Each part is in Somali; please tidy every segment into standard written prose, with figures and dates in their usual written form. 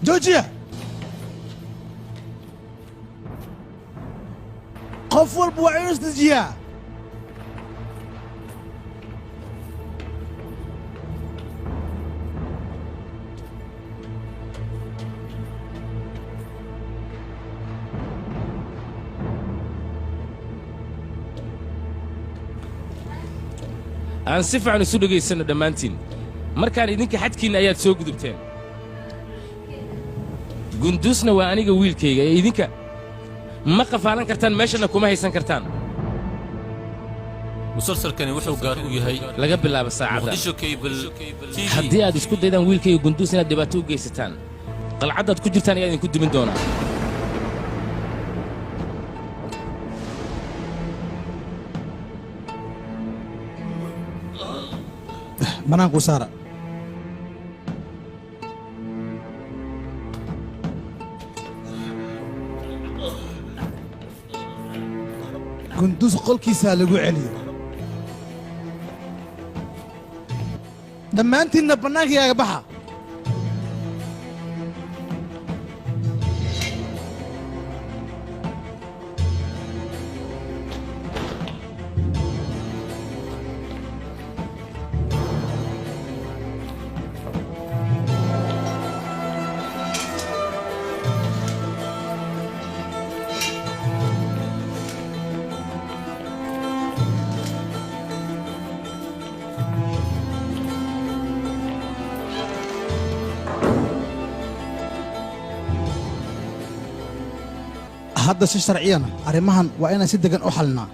جوجيا قفل بوعيوس تجيها aan si fiican isu dhageysano dhammaantiin markaan idinka xadkiinna ayaad soo gudubteen gundusna waa aniga wiilkayga ee idinka ma qafaalan kartaan meeshana kuma haysan kartaan musalsalkani wuxuu gaar u yahay laga bilaabo saacadda muqdisho cable haddii aad isku daydaan wiilkayga gundus inaad dhibaato u geysataan qalcaddaad ku jirtaan ayaa idinku dumin doonaa بنان قصارى قندوز قلكي سالقو علي لما انت بناك يا بحا هذا شيء شرعيا أريمهن وأنا سيدجن أحلنا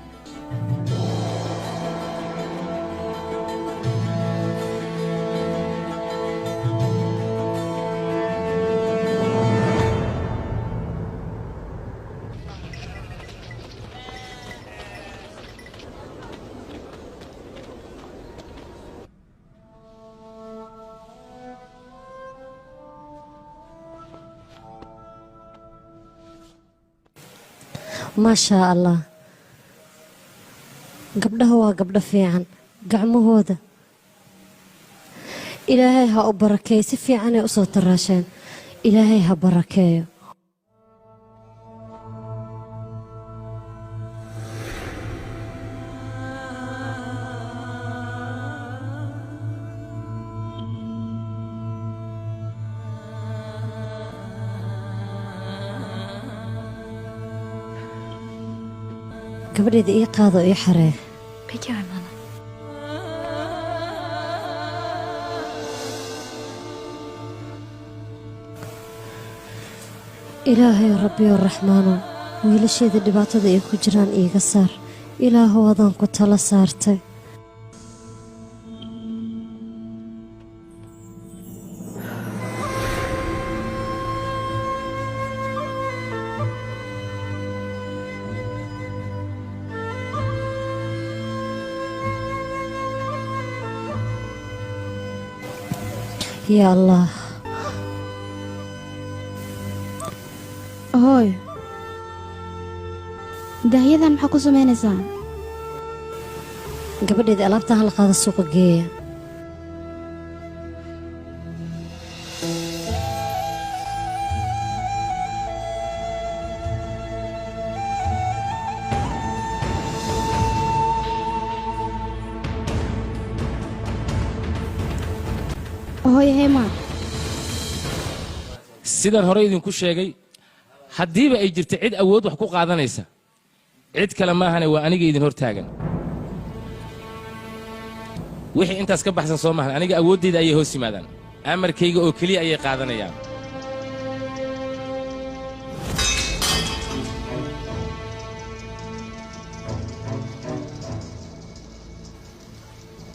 ما شاء الله قبله هو قبله فيعن قعمه هذا إلهي ها بركة سفي عني أصوت الراشين إلهي ها بركة قبل إذا إيه قاضي إيه حريه بيجي عمانا إلهي ربي الرحمن ويلا شيء ذي دبعته ذي كجران إيه قصار إله وضان كتلا صارته يا الله هاي داهيدا maxaa ku sameynaysaa gabadheeda alaabta hal qaada suuqa geeya hooyo heema sidaan hore idinku sheegay haddiiba ay jirto cid awood wax ku qaadanaysa cid kale maahane waa aniga idin hor taagan wixii intaas ka baxsan soo maahan aniga awooddayda ayay hoos yimaadaan amarkayga oo keliya ayay qaadanayaan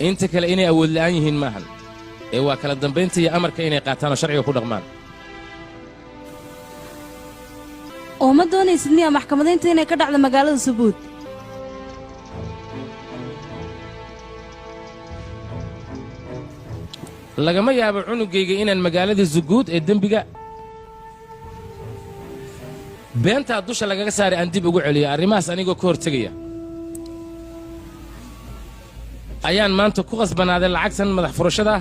inta kale inay awood la'aan yihiin maahan ee waa kala dambaynta iyo amarka inay qaataan oo sharciga ku dhaqmaan oo ma doonaysid miyaa maxkamadaynta inay ka dhacdo magaalada Subuud lagama yaabo cunugayga inaan magaalada Suguud ee dembiga beenta dusha lagaga saaray aan dib ugu celiyo arrimahaas anigoo ka hortagaya ayaan maanta ku qasbanaaday lacagtan madax furashada